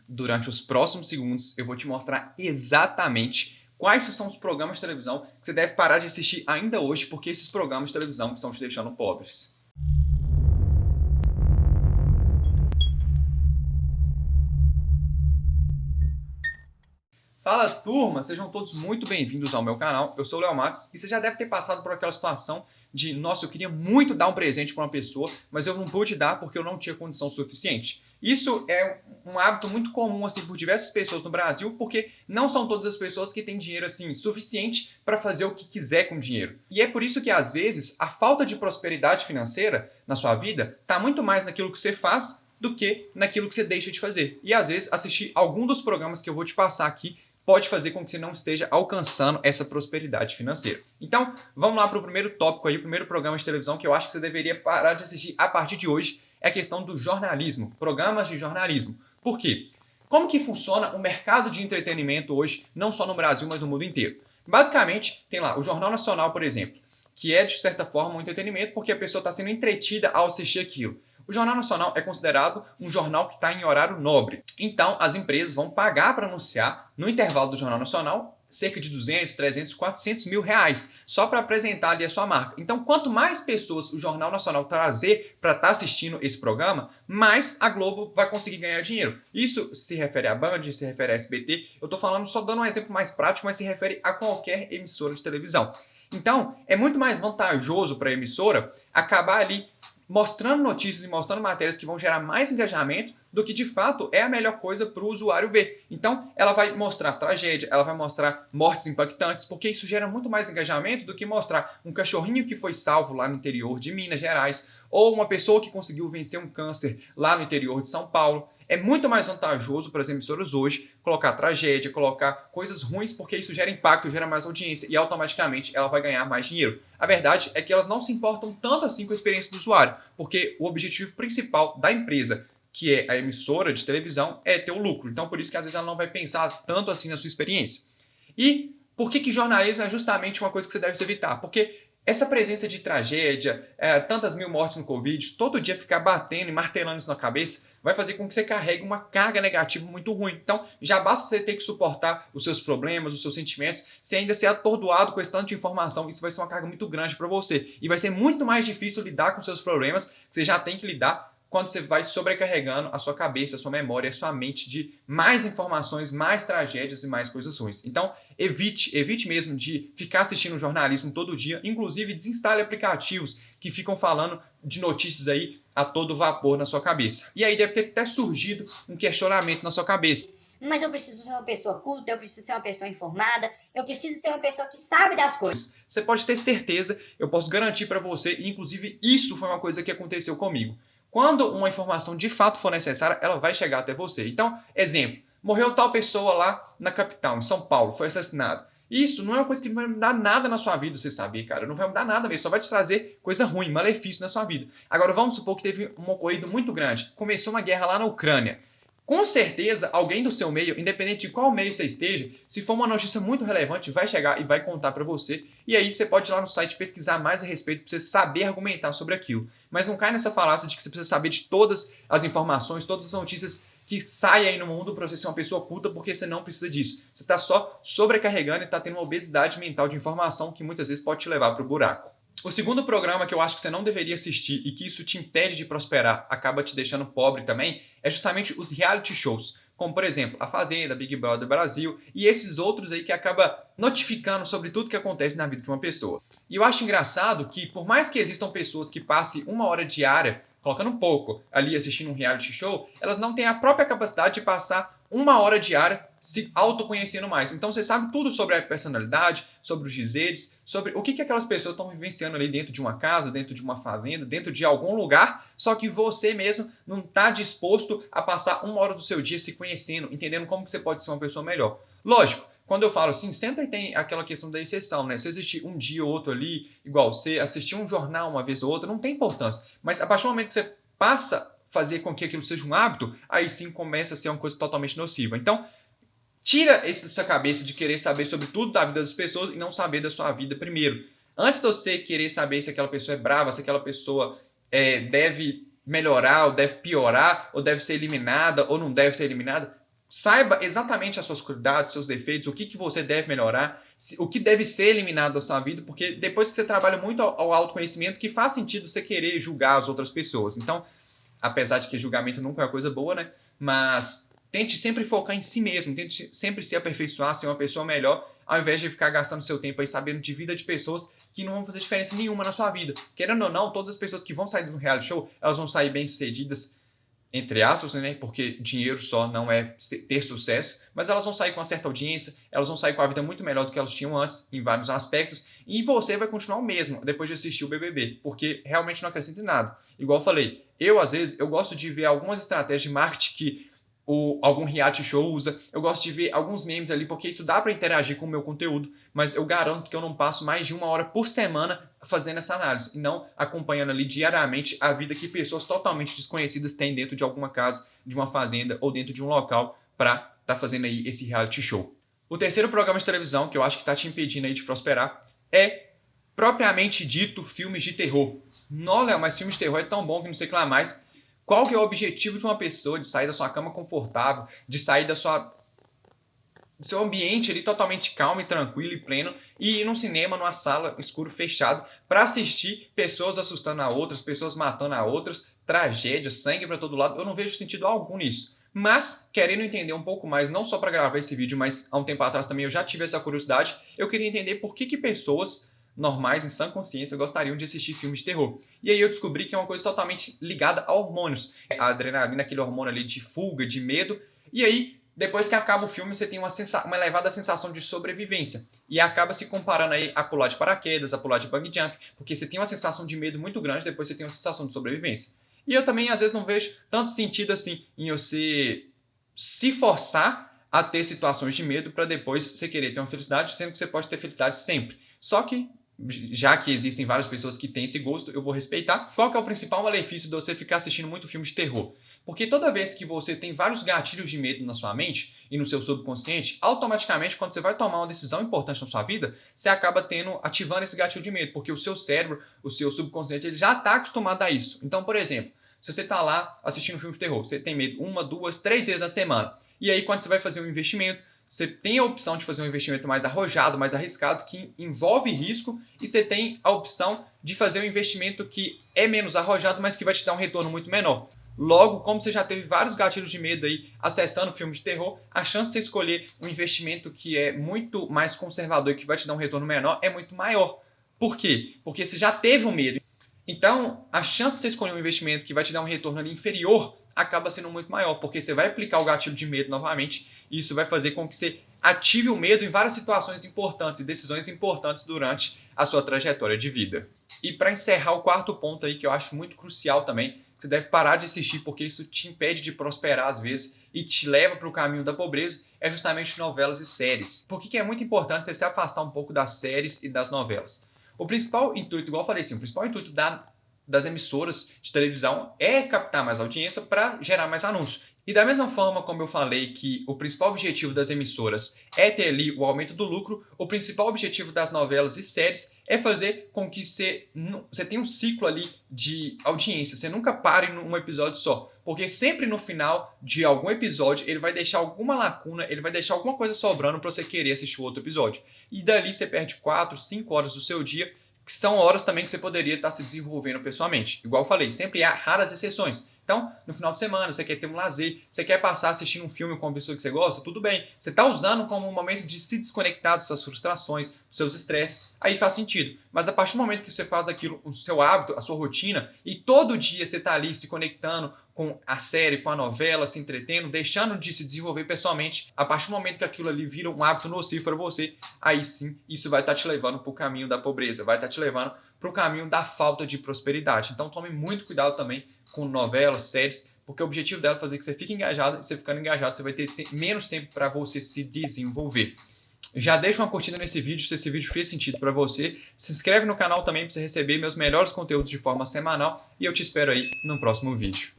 Durante os próximos segundos, eu vou te mostrar exatamente quais são os programas de televisão que você deve parar de assistir ainda hoje, porque esses programas de televisão estão te deixando pobres. Fala, turma! Sejam todos muito bem-vindos ao meu canal. Eu sou o Léo Matos e você já deve ter passado por aquela situação de, nossa, eu queria muito dar um presente para uma pessoa, mas eu não pude dar porque eu não tinha condição suficiente. Isso é um hábito muito comum assim por diversas pessoas no Brasil, porque não são todas as pessoas que têm dinheiro assim suficiente para fazer o que quiser com o dinheiro. E é por isso que às vezes a falta de prosperidade financeira na sua vida está muito mais naquilo que você faz do que naquilo que você deixa de fazer. E às vezes assistir algum dos programas que eu vou te passar aqui pode fazer com que você não esteja alcançando essa prosperidade financeira. Então, vamos lá para o primeiro tópico aí, o primeiro programa de televisão que eu acho que você deveria parar de assistir a partir de hoje, é a questão do jornalismo, programas de jornalismo. Por quê? Como que funciona o mercado de entretenimento hoje, não só no Brasil, mas no mundo inteiro? Basicamente, tem lá o Jornal Nacional, por exemplo, que é, de certa forma, um entretenimento porque a pessoa está sendo entretida ao assistir aquilo. O Jornal Nacional é considerado um jornal que está em horário nobre. Então, as empresas vão pagar para anunciar no intervalo do Jornal Nacional cerca de 200, 300, 400 mil reais, só para apresentar ali a sua marca. Então, quanto mais pessoas o Jornal Nacional trazer para estar assistindo esse programa, mais a Globo vai conseguir ganhar dinheiro. Isso se refere à Band, se refere à SBT. Eu estou falando só dando um exemplo mais prático, mas se refere a qualquer emissora de televisão. Então, é muito mais vantajoso para a emissora acabar ali mostrando notícias e mostrando matérias que vão gerar mais engajamento do que de fato é a melhor coisa para o usuário ver. Então, ela vai mostrar tragédia, ela vai mostrar mortes impactantes, porque isso gera muito mais engajamento do que mostrar um cachorrinho que foi salvo lá no interior de Minas Gerais, ou uma pessoa que conseguiu vencer um câncer lá no interior de São Paulo. É muito mais vantajoso para as emissoras hoje colocar tragédia, colocar coisas ruins, porque isso gera impacto, gera mais audiência e automaticamente ela vai ganhar mais dinheiro. A verdade é que elas não se importam tanto assim com a experiência do usuário, porque o objetivo principal da empresa, que é a emissora de televisão, é ter o lucro. Então, por isso que às vezes ela não vai pensar tanto assim na sua experiência. E por que jornalismo é justamente uma coisa que você deve evitar? Porque essa presença de tragédia, tantas mil mortes no Covid, todo dia ficar batendo e martelando isso na cabeça, vai fazer com que você carregue uma carga negativa muito ruim. Então, já basta você ter que suportar os seus problemas, os seus sentimentos, sem ainda ser atordoado com esse tanto de informação. Isso vai ser uma carga muito grande para você. E vai ser muito mais difícil lidar com seus problemas, que você já tem que lidar quando você vai sobrecarregando a sua cabeça, a sua memória, a sua mente de mais informações, mais tragédias e mais coisas ruins. Então, evite mesmo de ficar assistindo jornalismo todo dia, inclusive desinstale aplicativos que ficam falando de notícias aí a todo vapor na sua cabeça. E aí deve ter até surgido um questionamento na sua cabeça. Mas eu preciso ser uma pessoa culta, eu preciso ser uma pessoa informada, eu preciso ser uma pessoa que sabe das coisas. Você pode ter certeza, eu posso garantir para você, e inclusive isso foi uma coisa que aconteceu comigo. Quando uma informação de fato for necessária, ela vai chegar até você. Então, exemplo, morreu tal pessoa lá na capital, em São Paulo, foi assassinado. Isso não é uma coisa que não vai mudar nada na sua vida, você saber, cara. Não vai mudar nada mesmo, só vai te trazer coisa ruim, malefício na sua vida. Agora, vamos supor que teve um ocorrido muito grande. Começou uma guerra lá na Ucrânia. Com certeza, alguém do seu meio, independente de qual meio você esteja, se for uma notícia muito relevante, vai chegar e vai contar para você. E aí você pode ir lá no site pesquisar mais a respeito para você saber argumentar sobre aquilo. Mas não cai nessa falácia de que você precisa saber de todas as informações, todas as notícias que saem aí no mundo para você ser uma pessoa culta, porque você não precisa disso. Você está só sobrecarregando e está tendo uma obesidade mental de informação que muitas vezes pode te levar para o buraco. O segundo programa que eu acho que você não deveria assistir e que isso te impede de prosperar, acaba te deixando pobre também, é justamente os reality shows. Como, por exemplo, A Fazenda, Big Brother Brasil e esses outros aí que acaba notificando sobre tudo que acontece na vida de uma pessoa. E eu acho engraçado que, por mais que existam pessoas que passem uma hora diária, colocando um pouco ali assistindo um reality show, elas não têm a própria capacidade de passar uma hora diária se autoconhecendo mais. Então você sabe tudo sobre a personalidade, sobre os dizeres, sobre o que aquelas pessoas estão vivenciando ali dentro de uma casa, dentro de uma fazenda, dentro de algum lugar, só que você mesmo não está disposto a passar uma hora do seu dia se conhecendo, entendendo como que você pode ser uma pessoa melhor. Lógico, quando eu falo assim, sempre tem aquela questão da exceção, né? Se assistir um dia ou outro ali, igual você assistir um jornal uma vez ou outra, não tem importância. Mas a partir do momento que você passa a fazer com que aquilo seja um hábito, aí sim começa a ser uma coisa totalmente nociva. Então, tira isso da sua cabeça de querer saber sobre tudo da vida das pessoas e não saber da sua vida primeiro. Antes de você querer saber se aquela pessoa é brava, se aquela pessoa deve melhorar ou deve piorar, ou deve ser eliminada ou não deve ser eliminada, Saiba exatamente as suas qualidades, seus defeitos, o que você deve melhorar, o que deve ser eliminado da sua vida, porque depois que você trabalha muito ao autoconhecimento, que faz sentido você querer julgar as outras pessoas. Então, apesar de que julgamento nunca é uma coisa boa, né? Mas tente sempre focar em si mesmo, tente sempre se aperfeiçoar, ser uma pessoa melhor, ao invés de ficar gastando seu tempo aí sabendo de vida de pessoas que não vão fazer diferença nenhuma na sua vida. Querendo ou não, todas as pessoas que vão sair do reality show, elas vão sair bem-sucedidas, entre aspas, né? Porque dinheiro só não é ter sucesso, mas elas vão sair com uma certa audiência, elas vão sair com a vida muito melhor do que elas tinham antes, em vários aspectos, e você vai continuar o mesmo depois de assistir o BBB, porque realmente não acrescenta em nada. Igual eu falei, às vezes, eu gosto de ver algumas estratégias de marketing que algum reality show usa, eu gosto de ver alguns memes ali, porque isso dá para interagir com o meu conteúdo, mas eu garanto que eu não passo mais de 1 hora por semana fazendo essa análise, e não acompanhando ali diariamente a vida que pessoas totalmente desconhecidas têm dentro de alguma casa, de uma fazenda ou dentro de um local para estar fazendo aí esse reality show. O terceiro programa de televisão, que eu acho que está te impedindo aí de prosperar, é propriamente dito filmes de terror. Não, Léo, mas filme de terror é tão bom que não sei o que lá mais. Qual que é o objetivo de uma pessoa de sair da sua cama confortável, de sair do seu ambiente ali totalmente calmo e tranquilo e pleno e ir num cinema, numa sala escuro fechado para assistir pessoas assustando a outras, pessoas matando a outras, tragédia, sangue para todo lado? Eu não vejo sentido algum nisso. Mas, querendo entender um pouco mais, não só para gravar esse vídeo, mas há um tempo atrás também eu já tive essa curiosidade, eu queria entender por que pessoas normais, em sã consciência, gostariam de assistir filmes de terror. E aí eu descobri que é uma coisa totalmente ligada a hormônios. A adrenalina, aquele hormônio ali de fuga, de medo. E aí, depois que acaba o filme, você tem uma elevada sensação de sobrevivência. E acaba se comparando aí a pular de paraquedas, a pular de bungee jump, porque você tem uma sensação de medo muito grande, depois você tem uma sensação de sobrevivência. E eu também, às vezes, não vejo tanto sentido assim em você se forçar a ter situações de medo para depois você querer ter uma felicidade, sendo que você pode ter felicidade sempre. Só que já que existem várias pessoas que têm esse gosto, eu vou respeitar. Qual que é o principal malefício de você ficar assistindo muito filme de terror? Porque toda vez que você tem vários gatilhos de medo na sua mente e no seu subconsciente, automaticamente, quando você vai tomar uma decisão importante na sua vida, você acaba ativando esse gatilho de medo, porque o seu cérebro, o seu subconsciente, ele já está acostumado a isso. Então, por exemplo, se você está lá assistindo um filme de terror, você tem medo 1, 2, 3 vezes na semana, e aí quando você vai fazer um investimento, você tem a opção de fazer um investimento mais arrojado, mais arriscado, que envolve risco, e você tem a opção de fazer um investimento que é menos arrojado, mas que vai te dar um retorno muito menor. Logo, como você já teve vários gatilhos de medo aí acessando filmes de terror, a chance de você escolher um investimento que é muito mais conservador e que vai te dar um retorno menor é muito maior. Por quê? Porque você já teve um medo. Então, a chance de você escolher um investimento que vai te dar um retorno ali inferior acaba sendo muito maior, porque você vai aplicar o gatilho de medo novamente, e isso vai fazer com que você ative o medo em várias situações importantes e decisões importantes durante a sua trajetória de vida. E para encerrar, o quarto ponto aí que eu acho muito crucial também, você deve parar de assistir porque isso te impede de prosperar às vezes e te leva para o caminho da pobreza, é justamente novelas e séries. Por que é muito importante você se afastar um pouco das séries e das novelas? O principal intuito, igual eu falei assim, o principal intuito das emissoras de televisão é captar mais audiência para gerar mais anúncios. E da mesma forma como eu falei que o principal objetivo das emissoras é ter ali o aumento do lucro, o principal objetivo das novelas e séries é fazer com que você tenha um ciclo ali de audiência. Você nunca pare num episódio só. Porque sempre no final de algum episódio ele vai deixar alguma lacuna, ele vai deixar alguma coisa sobrando para você querer assistir o outro episódio. E dali você perde 4, 5 horas do seu dia, que são horas também que você poderia estar se desenvolvendo pessoalmente. Igual eu falei, sempre há raras exceções. Então, no final de semana, você quer ter um lazer, você quer passar assistindo um filme com uma pessoa que você gosta, tudo bem. Você está usando como um momento de se desconectar das suas frustrações, dos seus estresses, aí faz sentido. Mas a partir do momento que você faz daquilo o seu hábito, a sua rotina, e todo dia você está ali se conectando com a série, com a novela, se entretendo, deixando de se desenvolver pessoalmente, a partir do momento que aquilo ali vira um hábito nocivo para você, aí sim, isso vai estar te levando para o caminho da pobreza, vai estar te levando para o caminho da falta de prosperidade. Então tome muito cuidado também com novelas, séries, porque o objetivo dela é fazer que você fique engajado, e você ficando engajado, você vai ter menos tempo para você se desenvolver. Já deixa uma curtida nesse vídeo se esse vídeo fez sentido para você. Se inscreve no canal também para você receber meus melhores conteúdos de forma semanal, e eu te espero aí no próximo vídeo.